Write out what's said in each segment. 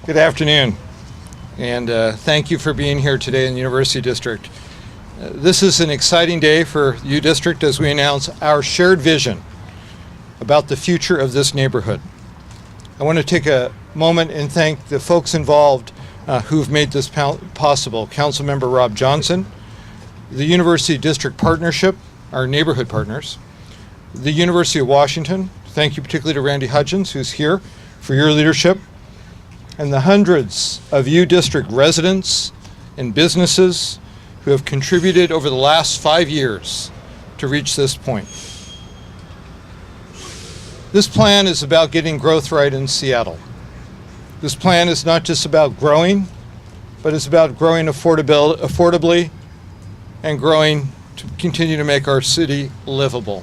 Good afternoon, and thank you for being here today in the University District. This is an exciting day for U District as we announce our shared vision about the future of this neighborhood. I want to take a moment and thank the folks involved who've made this possible. Councilmember Rob Johnson, the University District Partnership, our neighborhood partners, the University of Washington, thank you particularly to Randy Hudgens, who's here, for your leadership, and the hundreds of U District residents and businesses who have contributed over the last 5 years to reach this point. This plan is about getting growth right in Seattle. This plan is not just about growing, but it's about growing affordably and growing to continue to make our city livable.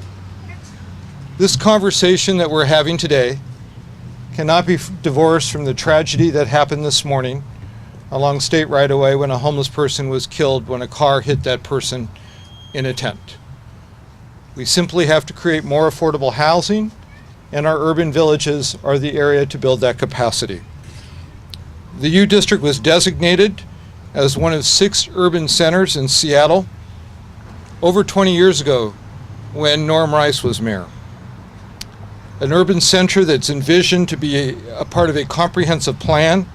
This conversation that we're having today cannot be divorced from the tragedy that happened this morning along State right-of-way when a homeless person was killed when a car hit that person in a tent. We simply have to create more affordable housing, and our urban villages are the area to build that capacity. The U District was designated as one of 6 urban centers in Seattle over 20 years ago when Norm Rice was mayor. An urban center that's envisioned to be a part of a comprehensive plan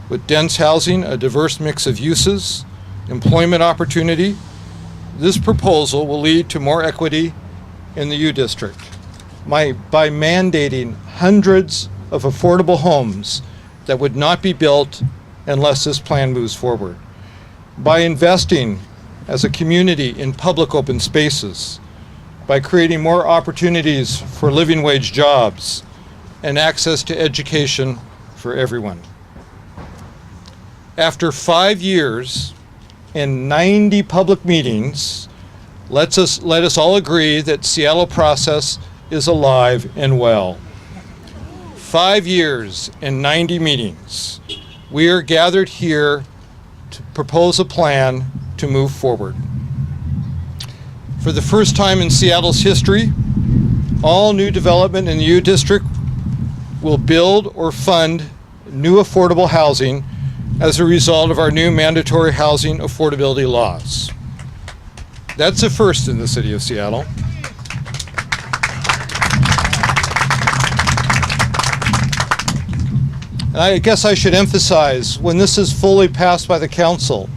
with dense housing, a diverse mix of uses, employment opportunity. This proposal will lead to more equity in the U District by mandating hundreds of affordable homes that would not be built unless this plan moves forward, by investing as a community in public open spaces, by creating more opportunities for living wage jobs and access to education for everyone. After 5 years and 90 public meetings, let us all agree that Seattle process is alive and well. 5 years and 90 meetings. We are gathered here to propose a plan to move forward. For the first time in Seattle's history, all new development in the U District will build or fund new affordable housing as a result of our new mandatory housing affordability laws. That's a first in the city of Seattle. And I guess I should emphasize, when this is fully passed by the council,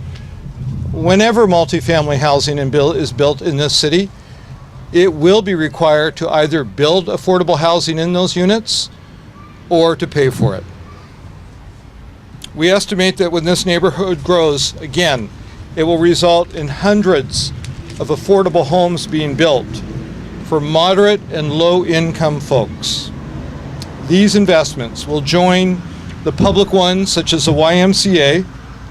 whenever multifamily housing is built in this city, it will be required to either build affordable housing in those units or to pay for it. We estimate that when this neighborhood grows, again, it will result in hundreds of affordable homes being built for moderate and low-income folks. These investments will join the public ones, such as the YMCA,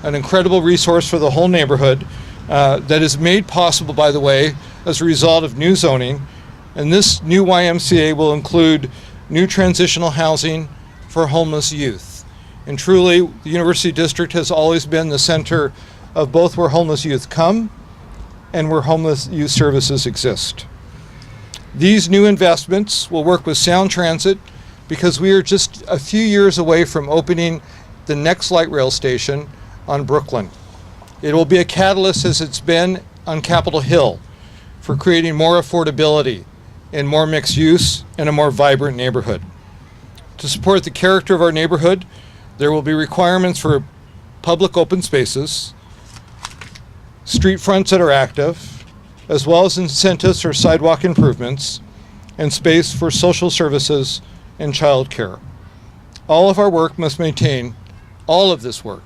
an incredible resource for the whole neighborhood that is made possible, by the way, as a result of new zoning. And this new YMCA will include new transitional housing for homeless youth. And truly, the University District has always been the center of both where homeless youth come and where homeless youth services exist. These new investments will work with Sound Transit because we are just a few years away from opening the next light rail station on Brooklyn. It will be a catalyst, as it's been on Capitol Hill, for creating more affordability and more mixed use and a more vibrant neighborhood. To support the character of our neighborhood, there will be requirements for public open spaces, street fronts that are active, as well as incentives for sidewalk improvements and space for social services and child care. All of this work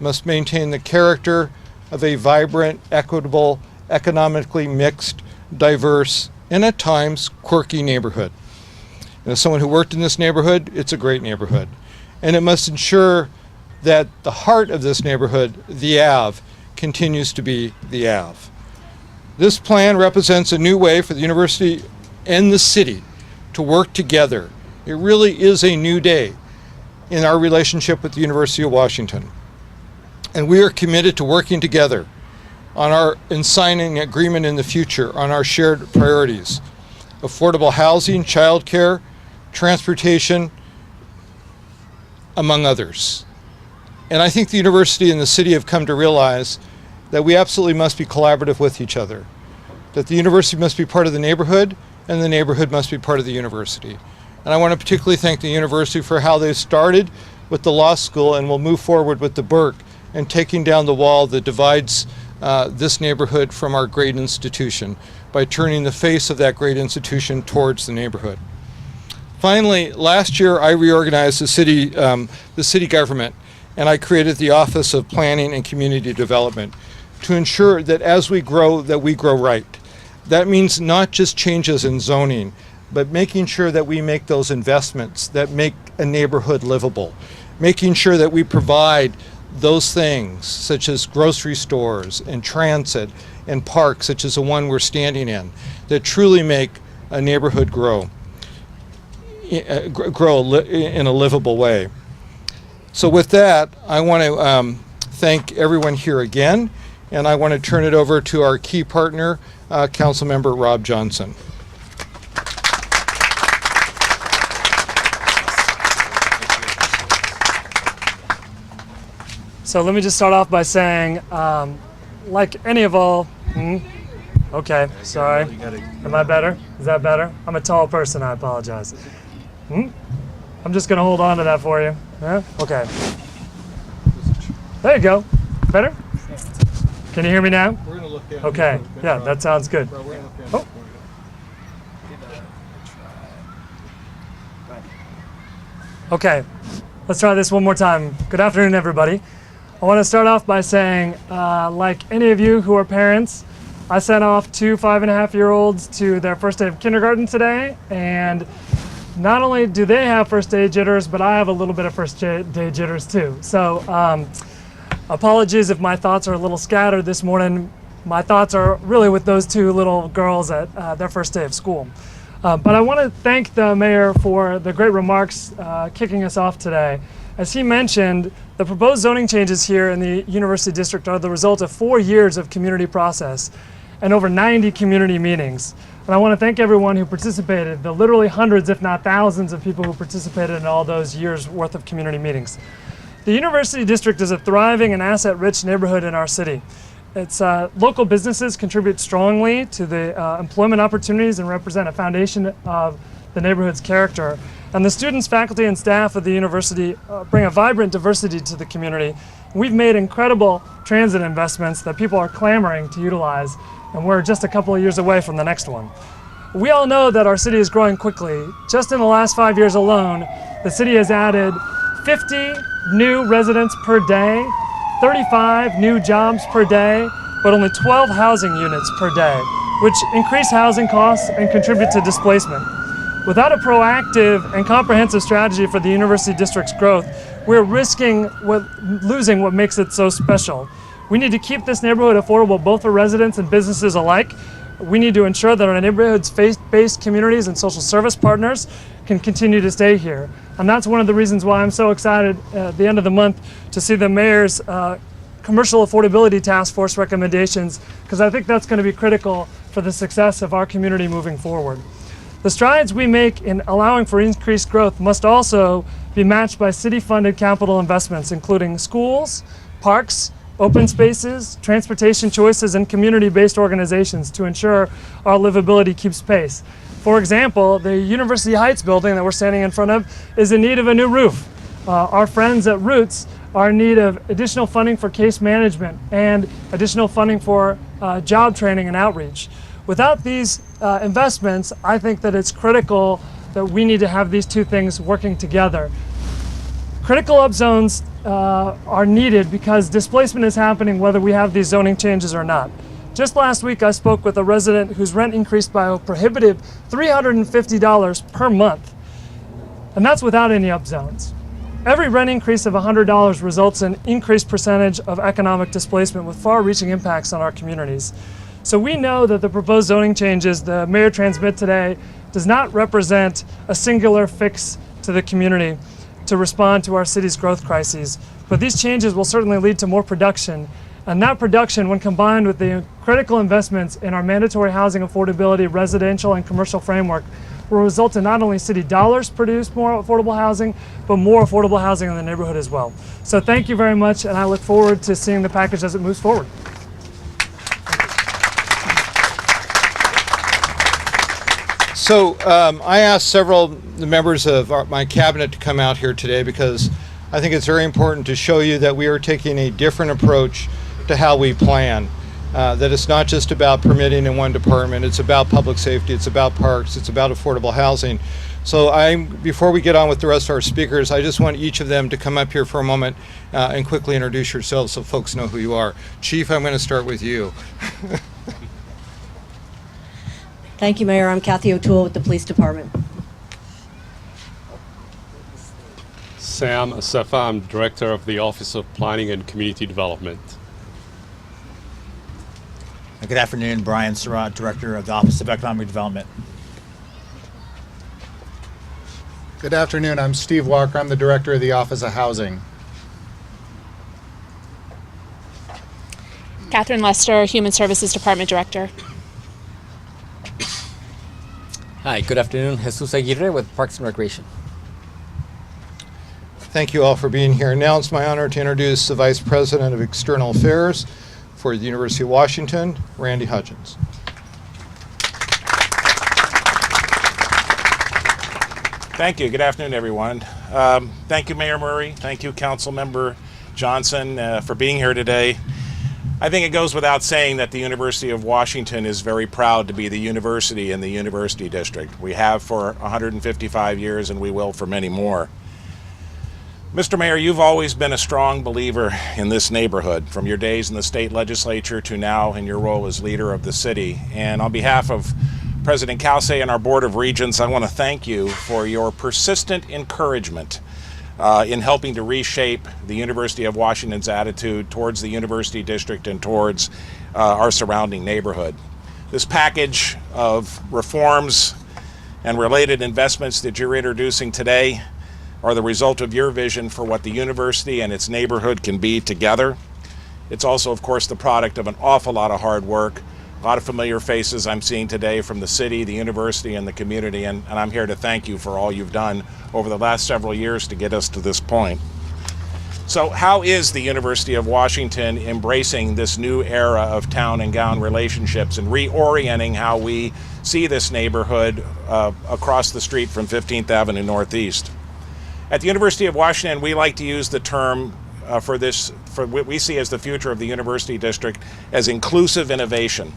must maintain the character of a vibrant, equitable, economically mixed, diverse, and at times quirky neighborhood. And as someone who worked in this neighborhood, it's a great neighborhood. And it must ensure that the heart of this neighborhood, the Ave, continues to be the Ave. This plan represents a new way for the university and the city to work together. It really is a new day in our relationship with the University of Washington. And we are committed to working together and signing an agreement in the future on our shared priorities: affordable housing, childcare, transportation, among others. And I think the university and the city have come to realize that we absolutely must be collaborative with each other, that the university must be part of the neighborhood and the neighborhood must be part of the university. And I want to particularly thank the university for how they started with the law school and will move forward with the Burke and taking down the wall that divides this neighborhood from our great institution by turning the face of that great institution towards the neighborhood. Finally, last year I reorganized the city government, and I created the Office of Planning and Community Development to ensure that as we grow, that we grow right. That means not just changes in zoning, but making sure that we make those investments that make a neighborhood livable, making sure that we provide those things such as grocery stores and transit and parks such as the one we're standing in that truly make a neighborhood grow in a livable way. So with that, I want to thank everyone here again, and I want to turn it over to our key partner, Councilmember Rob Johnson. So let me just start off by saying, like any of all, okay, sorry. Am I better? Is that better? I'm a tall person, I apologize. I'm just gonna hold on to that for you. Yeah? Okay. There you go. Better? Can you hear me now? We're gonna look at okay, yeah, that sounds good. Oh. Okay, let's try this one more time. Good afternoon, everybody. I want to start off by saying, like any of you who are parents, I sent off 2 5.5-year-olds to their first day of kindergarten today, and not only do they have first day jitters, but I have a little bit of first day jitters too. So apologies if my thoughts are a little scattered this morning. My thoughts are really with those 2 little girls at their first day of school. But I want to thank the mayor for the great remarks kicking us off today. As he mentioned, the proposed zoning changes here in the University District are the result of 4 years of community process and over 90 community meetings. And I want to thank everyone who participated, the literally hundreds, if not thousands of people who participated in all those years worth of community meetings. The University District is a thriving and asset-rich neighborhood in our city. Its local businesses contribute strongly to the employment opportunities and represent a foundation of the neighborhood's character. And the students, faculty, and staff of the university bring a vibrant diversity to the community. We've made incredible transit investments that people are clamoring to utilize, and we're just a couple of years away from the next one. We all know that our city is growing quickly. Just in the last 5 years alone, the city has added 50 new residents per day, 35 new jobs per day, but only 12 housing units per day, which increase housing costs and contribute to displacement. Without a proactive and comprehensive strategy for the University District's growth, we're risking losing what makes it so special. We need to keep this neighborhood affordable both for residents and businesses alike. We need to ensure that our neighborhood's faith-based communities and social service partners can continue to stay here. And that's one of the reasons why I'm so excited at the end of the month to see the mayor's commercial affordability task force recommendations, because I think that's going to be critical for the success of our community moving forward. The strides we make in allowing for increased growth must also be matched by city-funded capital investments, including schools, parks, open spaces, transportation choices, and community-based organizations to ensure our livability keeps pace. For example, the University Heights building that we're standing in front of is in need of a new roof. Our friends at Roots are in need of additional funding for case management and additional funding for job training and outreach. Without these investments, I think that it's critical that we need to have these 2 things working together. Critical upzones are needed because displacement is happening whether we have these zoning changes or not. Just last week, I spoke with a resident whose rent increased by a prohibitive $350 per month, and that's without any upzones. Every rent increase of $100 results in increased percentage of economic displacement with far-reaching impacts on our communities. So we know that the proposed zoning changes the mayor transmit today does not represent a singular fix to the community to respond to our city's growth crises, but these changes will certainly lead to more production, and that production, when combined with the critical investments in our mandatory housing affordability, residential and commercial framework, will result in not only city dollars produced more affordable housing, but more affordable housing in the neighborhood as well. So thank you very much, and I look forward to seeing the package as it moves forward. So I asked several of the members of my cabinet to come out here today because I think it's very important to show you that we are taking a different approach to how we plan. That it's not just about permitting in one department, it's about public safety, it's about parks, it's about affordable housing. So before we get on with the rest of our speakers, I just want each of them to come up here for a moment and quickly introduce yourselves so folks know who you are. Chief, I'm going to start with you. Thank you, Mayor. I'm Kathy O'Toole with the Police Department. Sam Asefa, I'm Director of the Office of Planning and Community Development. Good afternoon, Brian Surratt, Director of the Office of Economic Development. Good afternoon, I'm Steve Walker. I'm the Director of the Office of Housing. Catherine Lester, Human Services Department Director. Hi, good afternoon. Jesus Aguirre with Parks and Recreation. Thank you all for being here. Now it's my honor to introduce the Vice President of External Affairs for the University of Washington, Randy Hudgens. Thank you. Good afternoon, everyone. Thank you, Mayor Murray. Thank you, Councilmember Johnson, for being here today. I think it goes without saying that the University of Washington is very proud to be the university in the University District. We have for 155 years, and we will for many more. Mr. Mayor, you've always been a strong believer in this neighborhood, from your days in the state legislature to now in your role as leader of the city. And on behalf of President Kalse and our Board of Regents, I want to thank you for your persistent encouragement in helping to reshape the University of Washington's attitude towards the University District and towards our surrounding neighborhood. This package of reforms and related investments that you're introducing today are the result of your vision for what the university and its neighborhood can be together. It's also, of course, the product of an awful lot of hard work, a lot of familiar faces I'm seeing today from the city, the university, and the community, and I'm here to thank you for all you've done over the last several years to get us to this point. So how is the University of Washington embracing this new era of town and gown relationships and reorienting how we see this neighborhood across the street from 15th Avenue Northeast? At the University of Washington, we like to use the term for what we see as the future of the University District as inclusive innovation.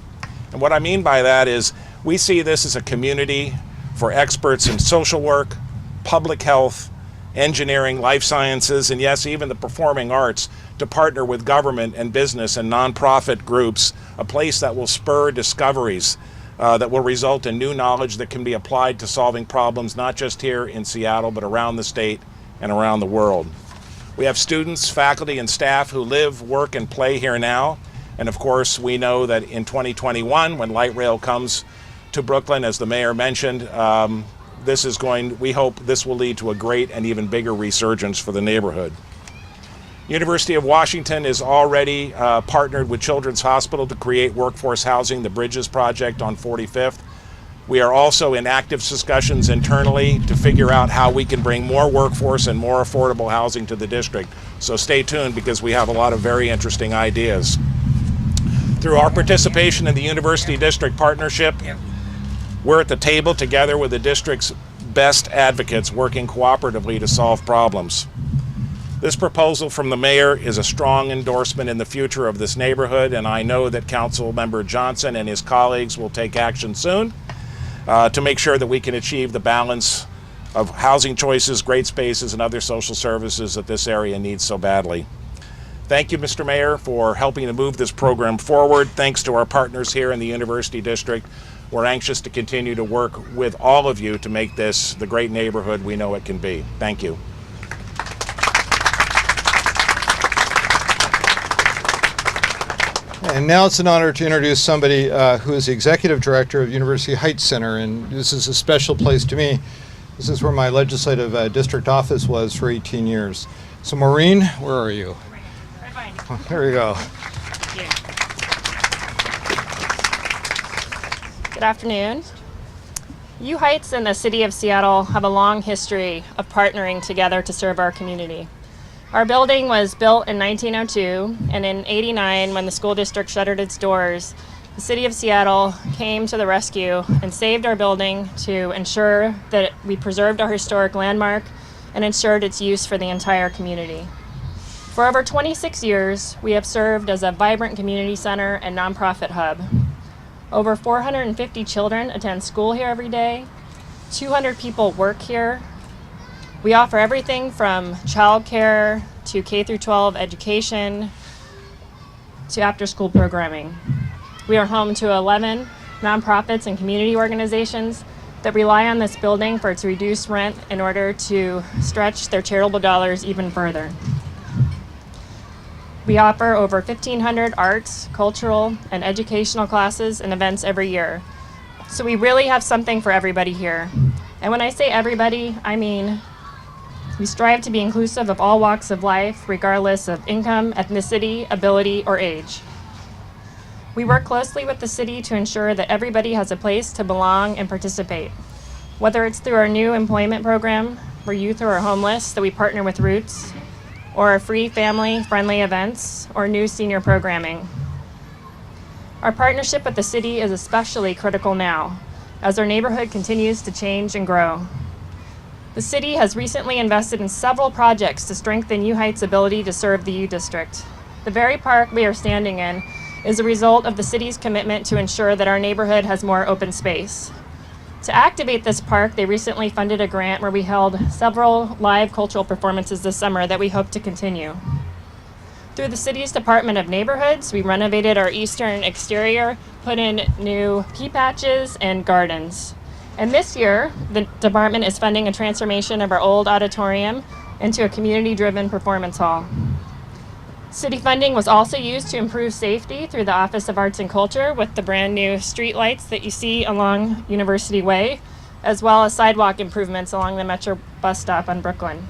And what I mean by that is we see this as a community for experts in social work, public health, engineering, life sciences, and yes, even the performing arts to partner with government and business and nonprofit groups, a place that will spur discoveries that will result in new knowledge that can be applied to solving problems not just here in Seattle, but around the state and around the world. We have students, faculty, and staff who live, work, and play here now. And of course, we know that in 2021, when light rail comes to Brooklyn, as the mayor mentioned, we hope this will lead to a great and even bigger resurgence for the neighborhood. University of Washington is already partnered with Children's Hospital to create workforce housing, the Bridges Project on 45th. We are also in active discussions internally to figure out how we can bring more workforce and more affordable housing to the district. So stay tuned because we have a lot of very interesting ideas. Through our participation in the University District Partnership, we're at the table together with the district's best advocates working cooperatively to solve problems. This proposal from the mayor is a strong endorsement in the future of this neighborhood, and I know that Councilmember Johnson and his colleagues will take action soon to make sure that we can achieve the balance of housing choices, great spaces, and other social services that this area needs so badly. Thank you, Mr. Mayor, for helping to move this program forward. Thanks to our partners here in the University District. We're anxious to continue to work with all of you to make this the great neighborhood we know it can be. Thank you. And now it's an honor to introduce somebody who is the Executive Director of University Heights Center, and this is a special place to me. This is where my legislative district office was for 18 years. So Maureen, where are you? Right behind you. Oh, there you go. Good afternoon. U Heights and the City of Seattle have a long history of partnering together to serve our community. Our building was built in 1902, and in '89, when the school district shuttered its doors, the City of Seattle came to the rescue and saved our building to ensure that we preserved our historic landmark and ensured its use for the entire community. For over 26 years, we have served as a vibrant community center and nonprofit hub. Over 450 children attend school here every day. 200 people work here. We offer everything from childcare to K through 12 education to after-school programming. We are home to 11 nonprofits and community organizations that rely on this building for its reduced rent in order to stretch their charitable dollars even further. We offer over 1,500 arts, cultural, and educational classes and events every year. So we really have something for everybody here. And when I say everybody, I mean we strive to be inclusive of all walks of life, regardless of income, ethnicity, ability, or age. We work closely with the city to ensure that everybody has a place to belong and participate. Whether it's through our new employment program for youth who are homeless that we partner with Roots, or our free family-friendly events, or new senior programming. Our partnership with the city is especially critical now, as our neighborhood continues to change and grow. The city has recently invested in several projects to strengthen U Heights' ability to serve the U District. The very park we are standing in is a result of the city's commitment to ensure that our neighborhood has more open space. To activate this park, they recently funded a grant where we held several live cultural performances this summer that we hope to continue. Through the city's Department of Neighborhoods, we renovated our eastern exterior, put in new pea patches and gardens. And this year, the department is funding a transformation of our old auditorium into a community-driven performance hall. City funding was also used to improve safety through the Office of Arts and Culture with the brand new street lights that you see along University Way, as well as sidewalk improvements along the Metro bus stop on Brooklyn.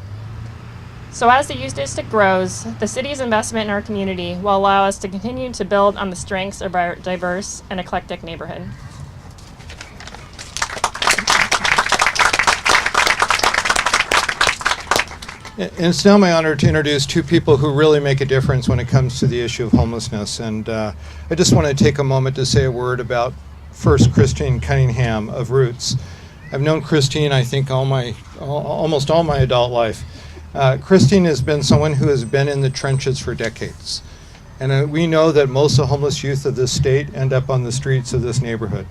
So as the youth district grows, the city's investment in our community will allow us to continue to build on the strengths of our diverse and eclectic neighborhood. And it's now my honor to introduce two people who really make a difference when it comes to the issue of homelessness. And I just want to take a moment to say a word about, first, Christine Cunningham of Roots. I've known Christine, I think, almost all my adult life. Christine has been someone who has been in the trenches for decades. And we know that most of the homeless youth of this state end up on the streets of this neighborhood,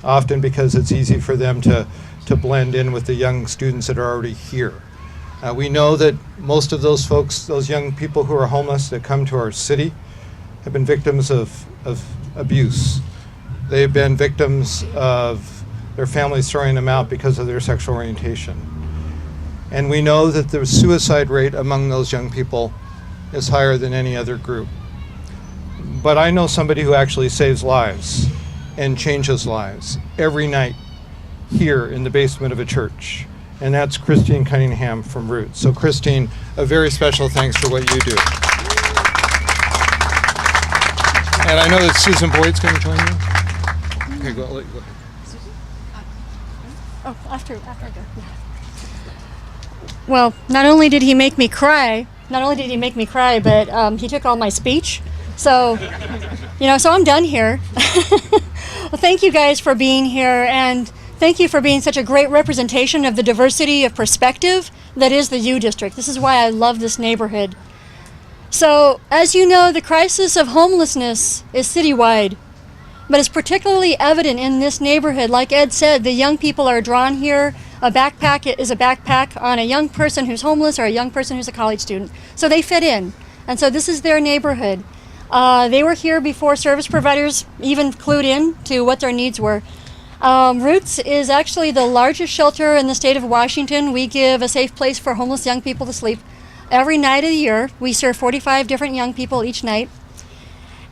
often because it's easy for them to blend in with the young students that are already here. We know that most of those folks, those young people who are homeless that come to our city, have been victims of abuse. They've been victims of their families throwing them out because of their sexual orientation. And we know that the suicide rate among those young people is higher than any other group. But I know somebody who actually saves lives and changes lives every night here in the basement of a church. And that's Christine Cunningham from Roots. So Christine, a very special thanks for what you do. And I know that Susan Boyd's going to join you. Okay, go ahead. Oh, after I go. Yeah. Well, not only did he make me cry, but he took all my speech. So, so I'm done here. Well, thank you guys for being here, and thank you for being such a great representation of the diversity of perspective that is the U District. This is why I love this neighborhood. So, as you know, the crisis of homelessness is citywide, but it's particularly evident in this neighborhood. Like Ed said, the young people are drawn here. A backpack is a backpack on a young person who's homeless or a young person who's a college student. So they fit in. And so this is their neighborhood. They were here before service providers even clued in to what their needs were. Roots is actually the largest shelter in the state of Washington. We give a safe place for homeless young people to sleep. Every night of the year, we serve 45 different young people each night.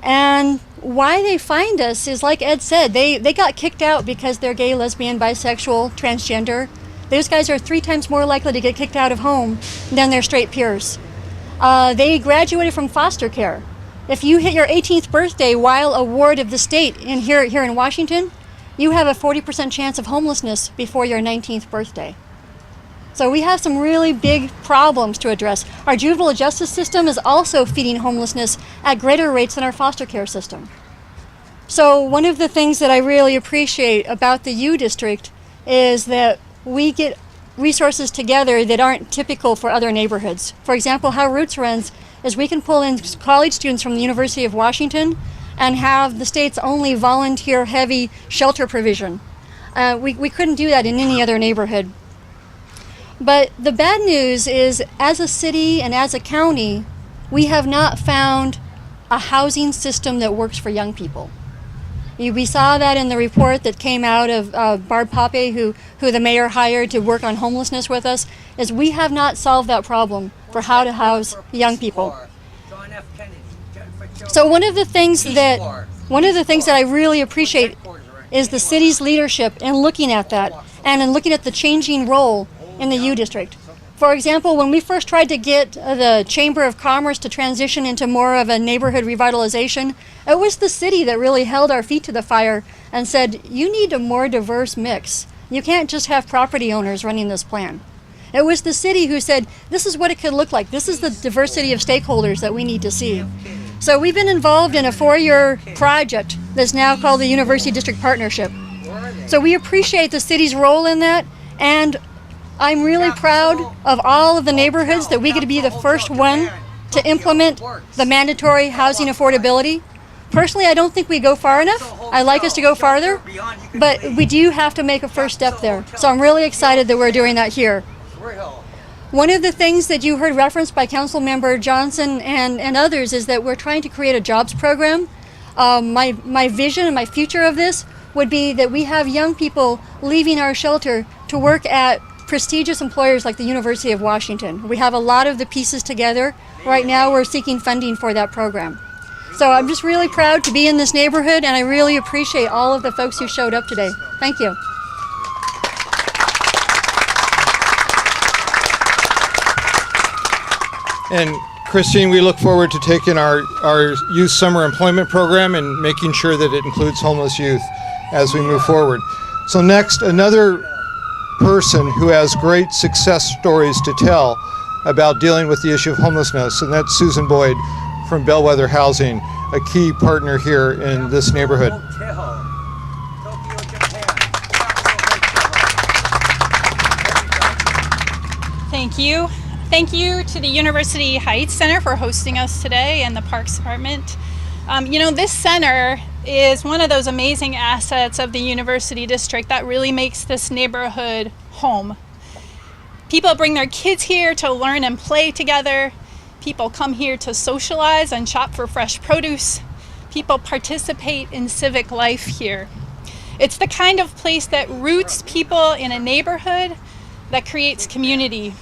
And why they find us is, like Ed said, they got kicked out because they're gay, lesbian, bisexual, transgender. Those guys are 3 times more likely to get kicked out of home than their straight peers. They graduated from foster care. If you hit your 18th birthday while a ward of the state here in Washington, you have a 40% chance of homelessness before your 19th birthday. So we have some really big problems to address. Our juvenile justice system is also feeding homelessness at greater rates than our foster care system. So one of the things that I really appreciate about the U District is that we get resources together that aren't typical for other neighborhoods. For example, how Roots runs is we can pull in college students from the University of Washington and have the state's only volunteer-heavy shelter provision. We couldn't do that in any other neighborhood. But the bad news is, as a city and as a county, we have not found a housing system that works for young people. We saw that in the report that came out of Barb Pape, who the mayor hired to work on homelessness with us, is we have not solved that problem for how to house young people. So one of the things that I really appreciate is the city's leadership in looking at that and in looking at the changing role in the U District. For example, when we first tried to get the Chamber of Commerce to transition into more of a neighborhood revitalization, it was the city that really held our feet to the fire and said, you need a more diverse mix. You can't just have property owners running this plan. It was the city who said, this is what it could look like. This is the diversity of stakeholders that we need to see. So we've been involved in a 4-year project that's now called the University District Partnership. So we appreciate the city's role in that, and I'm really proud of all of the neighborhoods that we get to be the first one to implement the mandatory housing affordability. Personally, I don't think we go far enough. I'd like us to go farther, but we do have to make a first step there. So I'm really excited that we're doing that here. One of the things that you heard referenced by Councilmember Johnson and others is that we're trying to create a jobs program. My vision and my future of this would be that we have young people leaving our shelter to work at prestigious employers like the University of Washington. We have a lot of the pieces together. Right now we're seeking funding for that program. So I'm just really proud to be in this neighborhood, and I really appreciate all of the folks who showed up today. Thank you. And Christine, we look forward to taking our youth summer employment program and making sure that it includes homeless youth as we move forward. So next, another person who has great success stories to tell about dealing with the issue of homelessness, and that's Susan Boyd from Bellwether Housing, a key partner here in this neighborhood. Thank you. Thank you to the University Heights Center for hosting us today and the Parks Department. This center is one of those amazing assets of the University District that really makes this neighborhood home. People bring their kids here to learn and play together. People come here to socialize and shop for fresh produce. People participate in civic life here. It's the kind of place that roots people in a neighborhood that creates community.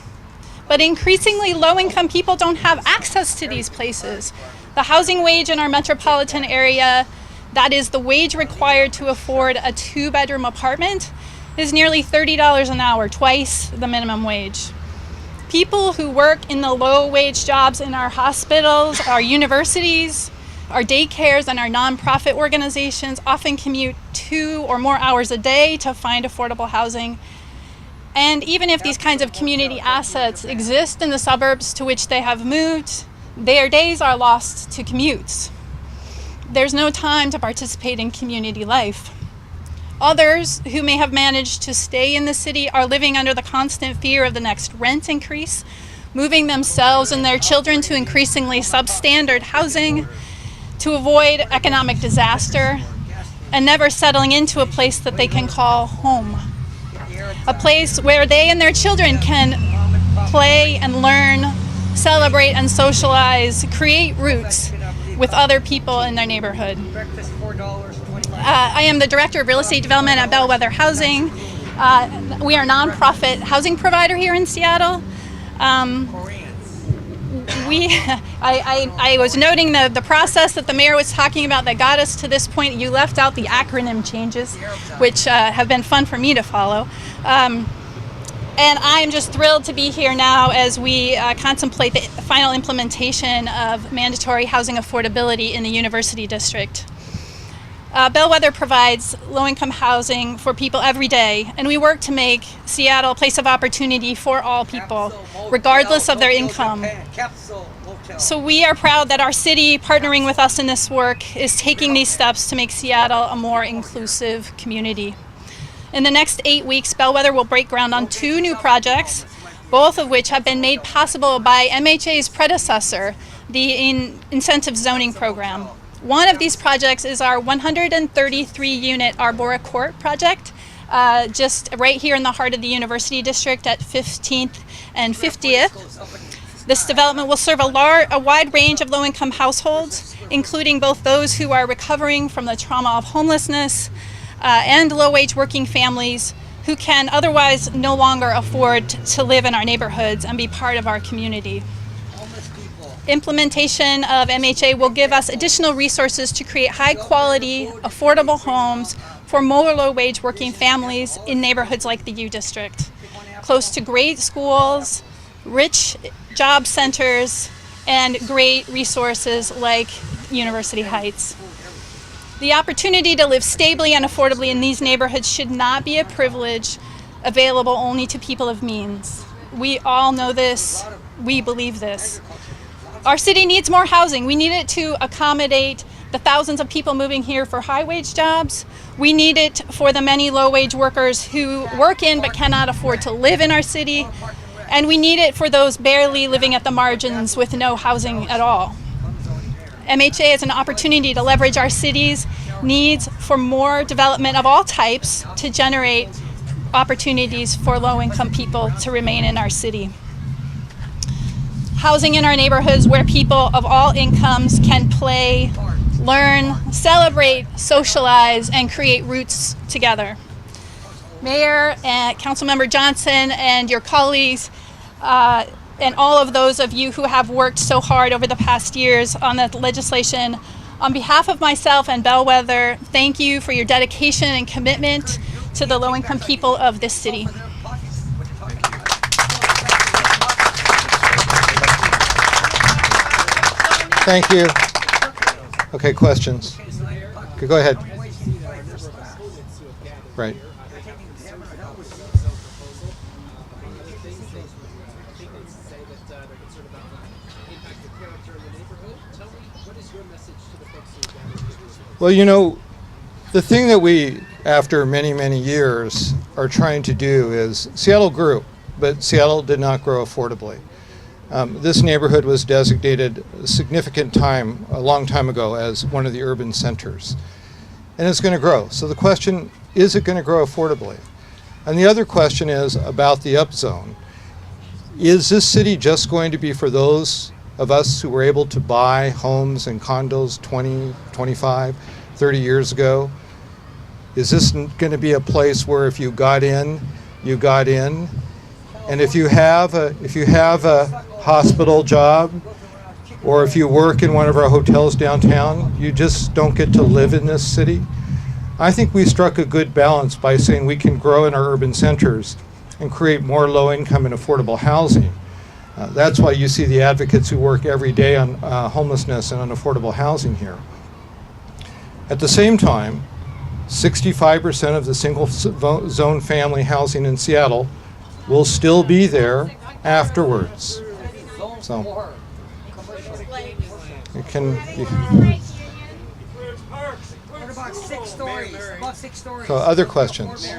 But increasingly low-income people don't have access to these places. The housing wage in our metropolitan area, that is the wage required to afford a 2-bedroom apartment, is nearly $30 an hour, twice the minimum wage. People who work in the low-wage jobs in our hospitals, our universities, our daycares, and our nonprofit organizations often commute 2 or more hours a day to find affordable housing. And even if these kinds of community assets exist in the suburbs to which they have moved, their days are lost to commutes. There's no time to participate in community life. Others who may have managed to stay in the city are living under the constant fear of the next rent increase, moving themselves and their children to increasingly substandard housing to avoid economic disaster, and never settling into a place that they can call home. A place where they and their children can play and learn, celebrate and socialize, create roots with other people in their neighborhood. I am the Director of Real Estate Development at Bellwether Housing. We are a nonprofit housing provider here in Seattle. I was noting the process that the mayor was talking about that got us to this point. You left out the acronym changes, which have been fun for me to follow. And I'm just thrilled to be here now as we contemplate the final implementation of mandatory housing affordability in the University District. Bellwether provides low-income housing for people every day, and we work to make Seattle a place of opportunity for all people, regardless of their income. So we are proud that our city, partnering with us in this work, is taking these steps to make Seattle a more inclusive community. In the next 8 weeks, Bellwether will break ground on 2 new projects, both of which have been made possible by MHA's predecessor, the Incentive Zoning Program. One of these projects is our 133-unit Arbora Court project, just right here in the heart of the University District at 15th and 50th. This development will serve a wide range of low-income households, including both those who are recovering from the trauma of homelessness and low-wage working families who can otherwise no longer afford to live in our neighborhoods and be part of our community. Implementation of MHA will give us additional resources to create high-quality, affordable homes for more low-wage working families in neighborhoods like the U District, close to great schools, rich job centers, and great resources like University Heights. The opportunity to live stably and affordably in these neighborhoods should not be a privilege available only to people of means. We all know this. We believe this. Our city needs more housing. We need it to accommodate the thousands of people moving here for high-wage jobs. We need it for the many low-wage workers who work in but cannot afford to live in our city. And we need it for those barely living at the margins with no housing at all. MHA is an opportunity to leverage our city's needs for more development of all types to generate opportunities for low-income people to remain in our city. Housing in our neighborhoods where people of all incomes can play, learn, celebrate, socialize, and create roots together. Mayor and Councilmember Johnson and your colleagues and all of those of you who have worked so hard over the past years on the legislation, on behalf of myself and Bellwether, thank you for your dedication and commitment to the low-income people of this city. Thank you. Okay, questions? Okay, go ahead. Right. Well, you know, the thing that we, after many, many years, are trying to do is Seattle grew, but Seattle did not grow affordably. This neighborhood was designated a long time ago, as one of the urban centers. And it's going to grow. So the question, is it going to grow affordably? And the other question is about the upzone. Is this city just going to be for those of us who were able to buy homes and condos 20, 25, 30 years ago? Is this going to be a place where if you got in, you got in? And if you have a hospital job, or if you work in one of our hotels downtown, you just don't get to live in this city? I think we struck a good balance by saying we can grow in our urban centers and create more low-income and affordable housing. That's why you see the advocates who work every day on homelessness and on affordable housing here. At the same time, 65% of the single zone family housing in Seattle will still be there afterwards. So it can. So other questions?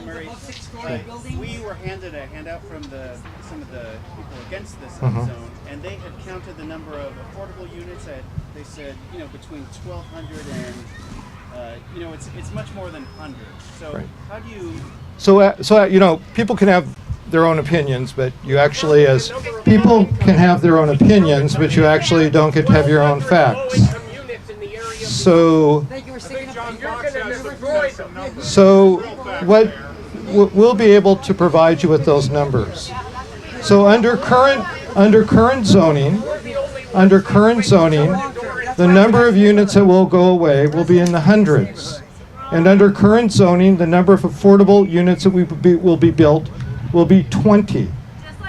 We were handed a handout from some of the people against this zone, and they had counted the number of affordable units. They said, between 1,200 and it's much more than hundreds. So right. How do you? So people can have their own opinions, but you actually, as people can have their own opinions, but you actually don't get to have your own facts. So what we'll be able to provide you with those numbers. So under current zoning, the number of units that will go away will be in the hundreds. And under current zoning, the number of affordable units that will be built will be 20.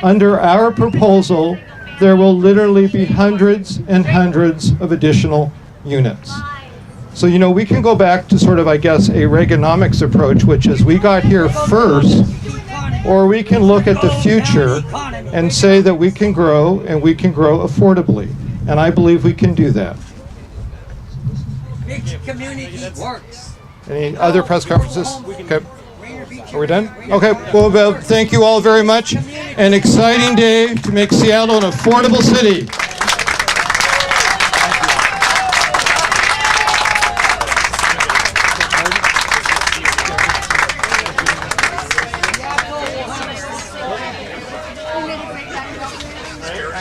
Under our proposal, there will literally be hundreds and hundreds of additional units. So, you know, we can go back to sort of, I guess, a Reaganomics approach, which is we got here first, or we can look at the future and say that we can grow, and we can grow affordably. And I believe we can do that. Big community works. Any other press conferences? Okay. Are we done? Okay. Well, thank you all very much. An exciting day to make Seattle an affordable city.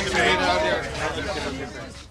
Thank you.